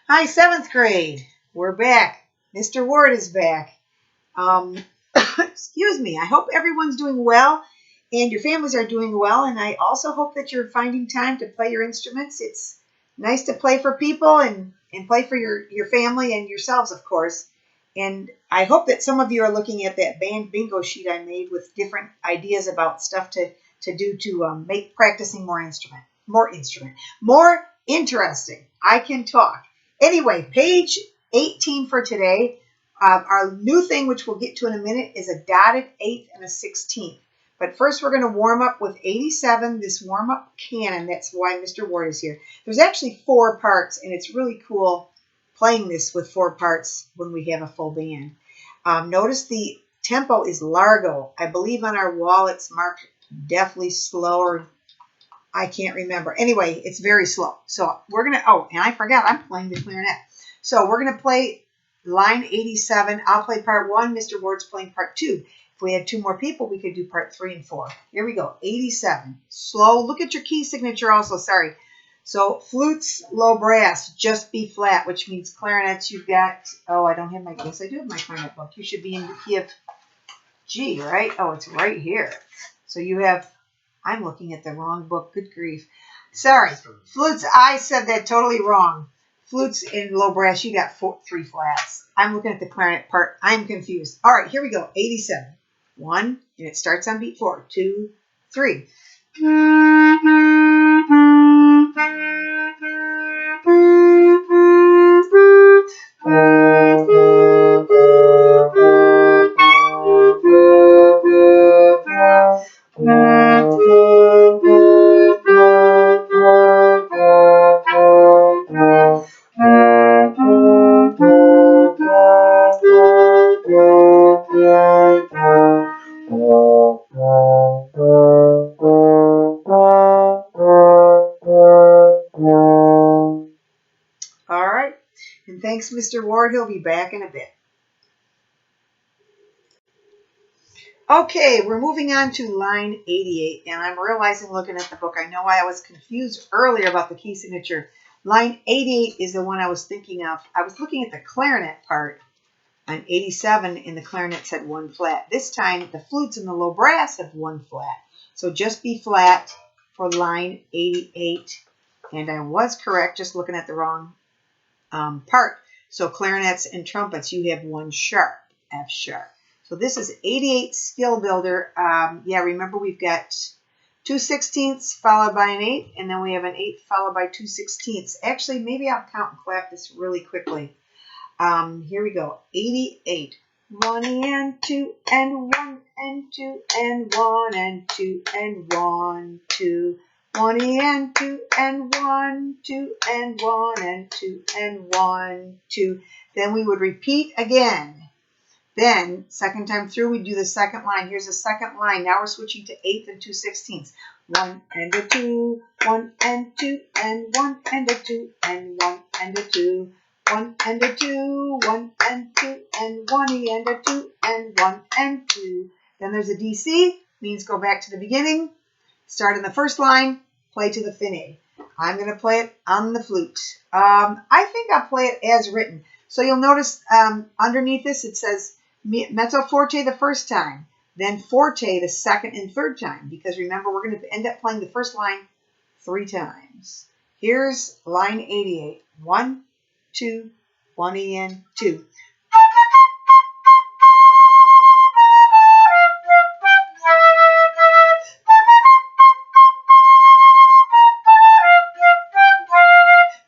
Hi, seventh grade. We're back. Mr. Ward is back. Um, excuse me. I hope everyone's doing well and your families are doing well. And I also hope that you're finding time to play your instruments. It's nice to play for people and play for your family and yourselves, of course. And I hope that some of you are looking at that band bingo sheet I made with different ideas about stuff to do to make practicing more interesting. I can talk. Anyway, page 18 for today. Our new thing, which we'll get to in a minute, is a dotted eighth and a 16th. But first, we're going to warm up with 87, this warm-up canon. That's why Mr. Ward is here. There's actually 4 parts, and it's really cool playing this with 4 parts when we have a full band. Notice the tempo is largo. I believe on our wall it's marked definitely slower. I can't remember. Anyway, it's very slow. So we're going to, oh, and I forgot I'm playing the clarinet. So we're going to play line 87. I'll play part 1. Mr. Ward's playing part 2. If we had 2 more people, we could do part 3 and 4. Here we go. 87. Slow. Look at your key signature also. Sorry. So flutes, low brass, just B flat, which means clarinets. You've got, oh, I don't have my, yes, I do have my clarinet book. You should be in the key of G, right? Oh, it's right here. So you have, I'm looking at the wrong book. Good grief. Sorry. Flutes, I said that totally wrong. Flutes in low brass, you got 3 flats. I'm looking at the clarinet part. I'm confused. All right, here we go. 87. 1, and it starts on beat 4. 2, 3. All right, and thanks, Mr. Ward. He'll be back in a bit. Okay, we're moving on to line 88, and I'm realizing looking at the book, I know why I was confused earlier about the key signature. Line 88 is the one I was thinking of. I was looking at the clarinet part on 87, and the clarinets had 1 flat. This time, the flutes and the low brass have 1 flat. So just B flat for line 88, and I was correct, just looking at the wrong part. So clarinets and trumpets, you have 1 sharp, F sharp. So this is 88 skill builder. Yeah, remember we've got 2 16ths followed by an 8, and then we have an 8 followed by 2 16ths. Actually, maybe I'll count and clap this really quickly. Here we go. 88. 1 and 2 and 1 and 2 and 1 and 2 and 1, 2. 1 and 2 and 1, 2 and 1 and 2 and 1, 2. Then we would repeat again. Then, second time through, we do the second line. Here's the second line. Now we're switching to 8th and 2 16ths. 1 and a 2, 1 and 2 and 1 and a 2 and 1 and a 2. 1 and a 2, 1 and 2 and 1 and a 2 and 1 and 2. Then there's a DC, means go back to the beginning. Start in the first line, play to the fine. I'm going to play it on the flute. I think I'll play it as written. So you'll notice underneath this it says mezzo forte the first time, then forte the second and third time, because remember we're going to end up playing the first line 3 times. Here's line 88. 1, 2, 1 and 2.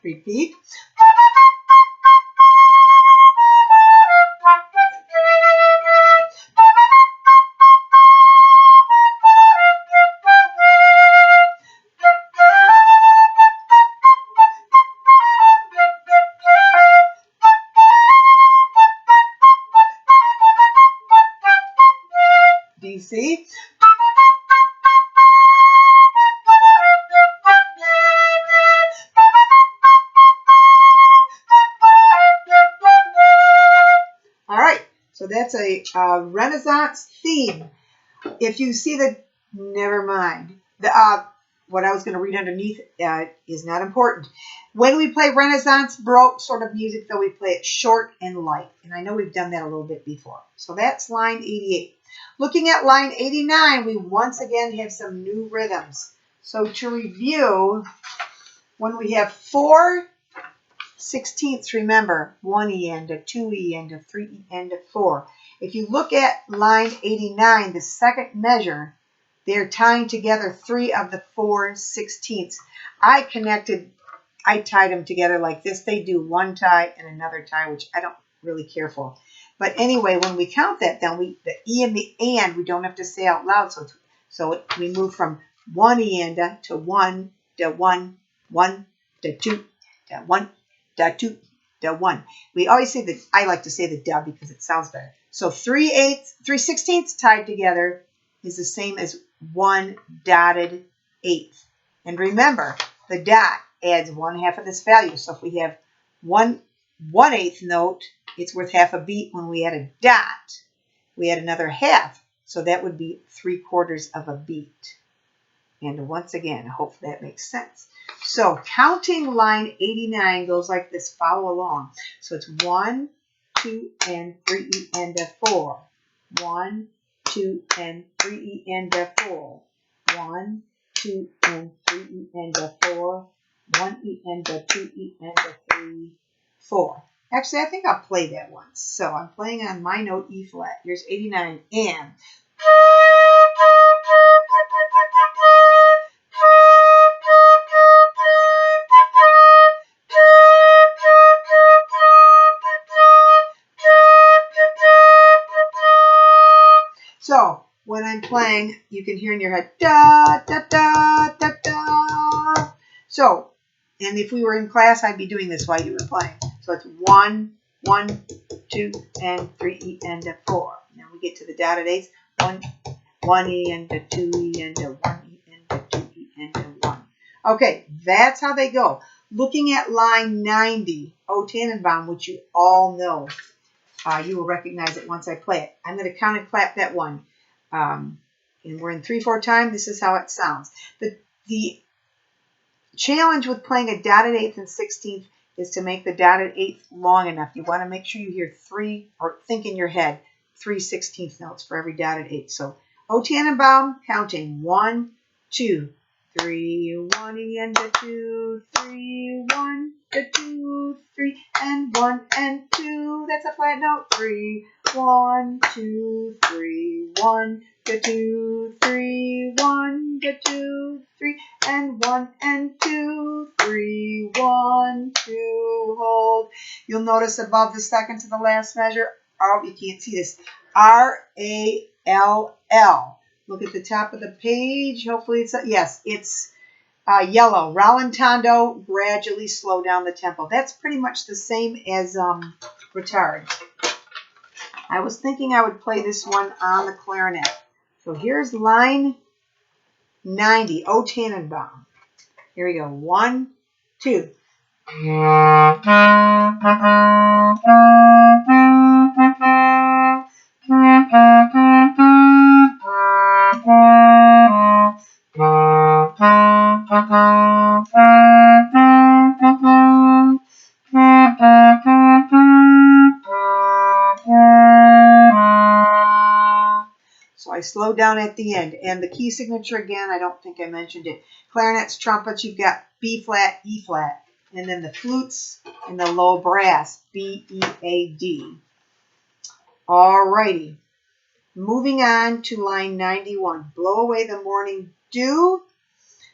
Repeat. DC. All right, so that's a Renaissance theme. If you see the, never mind. what I was going to read underneath is not important. When we play Renaissance Baroque sort of music, though, we play it short and light. And I know we've done that a little bit before. So that's line 88. Looking at line 89, we once again have some new rhythms. So to review, when we have 4/16, remember, 1 E end, a 2 E end, a 3 E end, a 4. If you look at line 89, the second measure, they're tying together 3 of the 4/16. I tied them together like this. They do one tie and another tie, which I don't really care for. But anyway, when we count that, then the E and the and, we don't have to say out loud. So we move from 1 E and to 1, to 1, 1, to 2, to 1, to 2, to 1. We always say that, I like to say the da because it sounds better. So 3/16 tied together is the same as 1 dotted eighth. And remember, the dot adds 1/2 of this value. So if we have 1/8 note, it's worth half a beat. When we add a dot, we add another half. So that would be 3/4 of a beat. And once again, I hope that makes sense. So counting line 89 goes like this. Follow along. So it's 1, 2, and 3 E and a 4. 1, 2, and 3 E and a 4. 1, 2, and 3 E and a 4. 1 E and a 2 E and a 3, 4. Actually, I think I'll play that once. So I'm playing on my note E flat. Here's 89 and. So when I'm playing, you can hear in your head, da, da, da, da, da. So, and if we were in class, I'd be doing this while you were playing. So it's 1, 1, 2, and 3 E and a 4. Now we get to the dotted eighths. 1 E and a 2 E and a 1 E and a 2 E and a 1. Okay, that's how they go. Looking at line 90, O Tannenbaum, which you all know. You will recognize it once I play it. I'm going to count and clap that one. And we're in 3/4 time. This is how it sounds. The challenge with playing a dotted eighth and 16th is to make the dotted eighth long enough. You want to make sure you hear 3, or think in your head, 3/16 notes for every dotted eighth. So O Tannenbaum, counting 1, 2, 3, 1 E and a 2, 3, 1, a 2, 3, and 1 and 2. That's a flat note. 3, 1, 2, 3, 1, a 2, 3, 1, a 2, 3, and 1 and 2, 3, 1, 2. Hold. You'll notice above the second to the last measure. Oh, you can't see this. R-A-L-L. Look at the top of the page. Hopefully it's, yes, it's yellow. Rallentando, gradually slow down the tempo. That's pretty much the same as retard. I was thinking I would play this one on the clarinet. So here's line 90, O Tannenbaum. Here we go. 1, 2. So I slow down at the end. And the key signature, again, I don't think I mentioned it. Clarinets, trumpets, you've got B flat, E flat. And then the flutes and the low brass, B, E, A, D. Alrighty. Moving on to line 91. Blow Away the Morning Dew.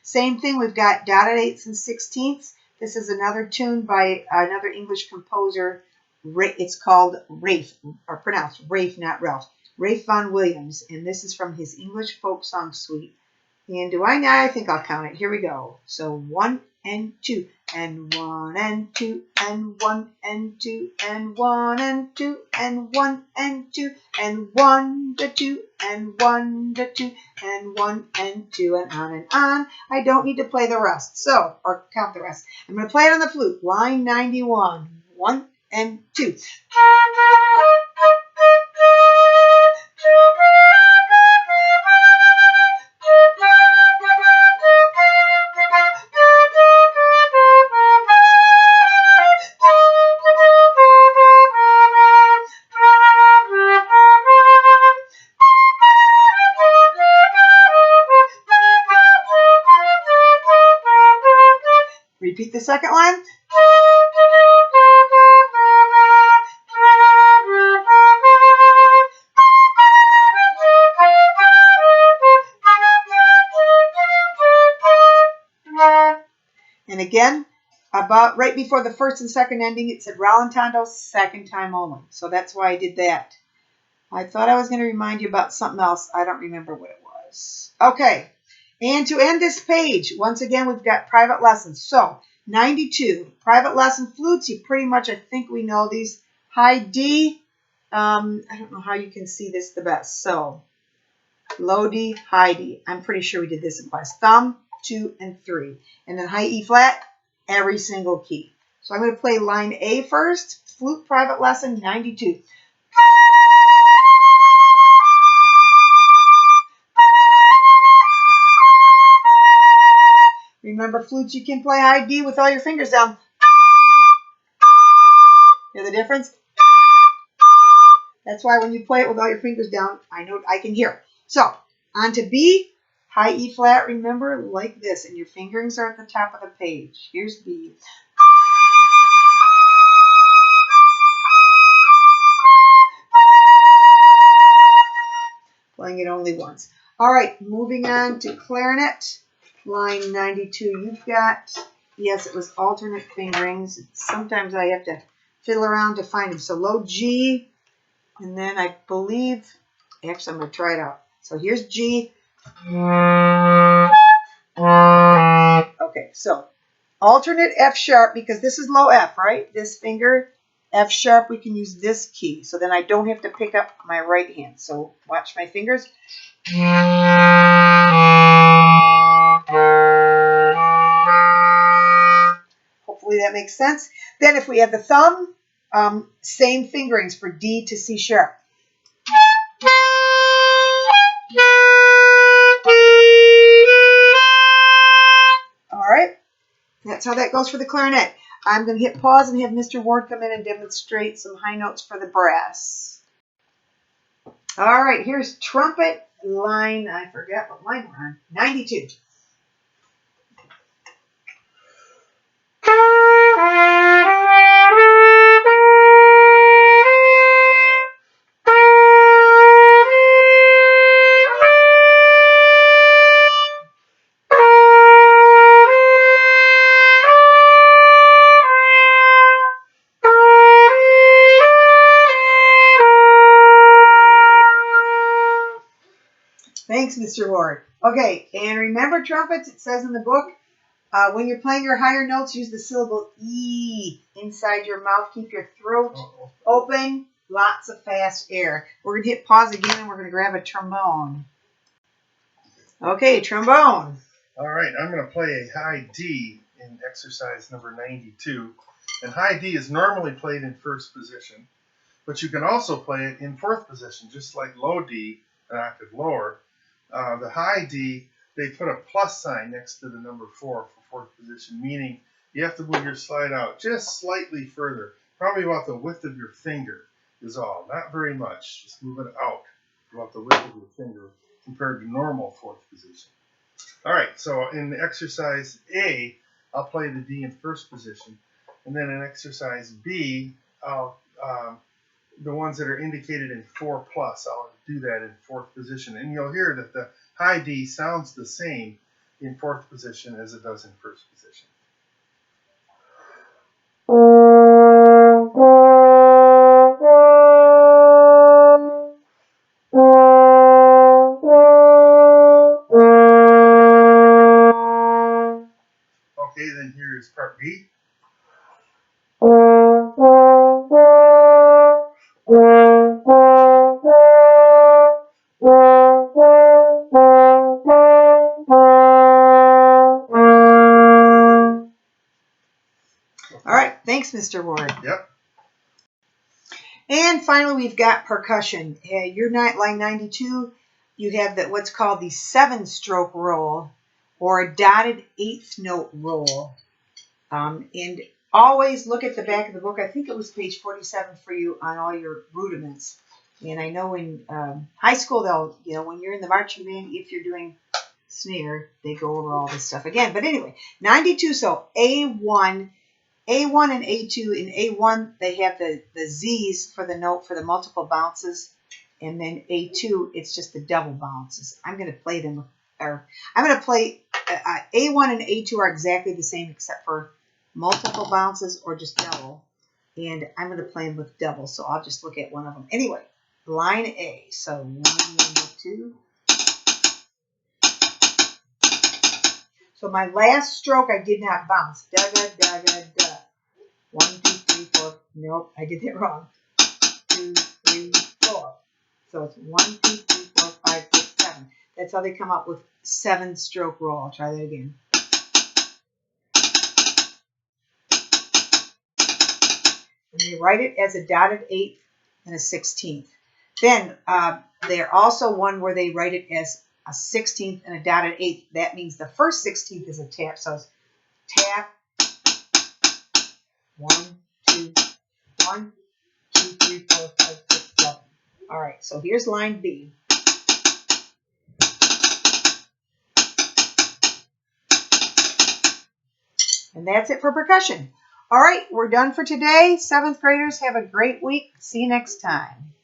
Same thing, we've got dotted eighths and 16ths. This is another tune by another English composer. It's called Ralph, or pronounced Ralph, not Ralph. Ralph Vaughan Williams, and this is from his English folk song suite. And do I now? I think I'll count it. Here we go. So 1 and 2, and 1 and 2, and 1 and 2, and 1 and 2, and 1 and 2, and 1 to 2, and 1 to 2, and 1 and 2, and on. I don't need to play the rest, so, or count the rest. I'm going to play it on the flute. Line 91. 1 and 2. second line. And again, about right before the first and second ending, it said rallentando, second time only. So that's why I did that. I thought I was going to remind you about something else. I don't remember what it was. Okay. And to end this page, once again, we've got private lessons. So 92, private lesson flutes. You pretty much, I think we know these. High D. I don't know how you can see this the best. So low D, high D. I'm pretty sure we did this in class. Thumb, 2 and 3. And then high E flat, every single key. So I'm going to play line A first. Flute private lesson 92. Remember, flutes, you can play high D with all your fingers down. Hear the difference? That's why when you play it with all your fingers down, I know I can hear. So, on to B, high E flat, remember, like this, and your fingerings are at the top of the page. Here's B. Playing it only once. All right, moving on to clarinet, line 92. You've got, yes, it was alternate fingerings. Sometimes I have to fiddle around to find them. So low G, and then I believe, actually I'm going to try it out. So here's G. Okay, so alternate F sharp, because this is low F, right? This finger, F sharp, we can use this key. So then I don't have to pick up my right hand. So watch my fingers. Hopefully that makes sense. Then if we have the thumb, same fingerings for D to C sharp. All right, that's how that goes for the clarinet. I'm going to hit pause and have Mr. Ward come in and demonstrate some high notes for the brass. All right, here's trumpet line, I forgot what line we're on, 92. Thanks, Mr. Ward. Okay, and remember trumpets, it says in the book, when you're playing your higher notes, use the syllable E inside your mouth. Keep your throat open, lots of fast air. We're going to hit pause again, and we're going to grab a trombone. Okay, trombone. All right, I'm going to play a high D in exercise number 92. And high D is normally played in first position, but you can also play it in fourth position, just like low D, an octave lower. The high D, they put a plus sign next to the number 4 for fourth position, meaning you have to move your slide out just slightly further, probably about the width of your finger is all. Not very much, just move it out about the width of your finger compared to normal fourth position. All right, so in exercise A, I'll play the D in first position, and then in exercise B, the ones that are indicated in 4+, I'll do that in fourth position. And you'll hear that the high D sounds the same in fourth position as it does in first position. Okay, then here is part B. All right, thanks, Mr. Ward. Yep. And finally, we've got percussion. Your line 92, you have what's called the 7-stroke roll, or a dotted 8th note roll. And always look at the back of the book. I think it was page 47 for you on all your rudiments. And I know in high school, when you're in the marching band, if you're doing snare, they go over all this stuff again. But anyway, 92. So A1 and A2. In A1, they have the Z's for the note for the multiple bounces. And then A2, it's just the double bounces. I'm going to play them. Or I'm going to play A1 and A2 are exactly the same except for multiple bounces or just double. And I'm going to play them with double. So I'll just look at one of them. Anyway, line A. So 1 and 2. So my last stroke, I did not bounce. Da, da, da, da, da. 1, 2, 3, 4. Nope, I did that wrong. 2, 3, 4. So it's 1, 2, 3, 4, 5, 6, 7. That's how they come up with 7-stroke roll. I'll try that again. And they write it as a dotted eighth and a 16th. Then they're also one where they write it as a 16th and a dotted eighth. That means the first 16th is a tap. So it's tap, 1, 2, 1, 2, 3, 4, 5, 6, 7. All right, so here's line B. And that's it for percussion. All right, we're done for today. 7th graders, have a great week. See you next time.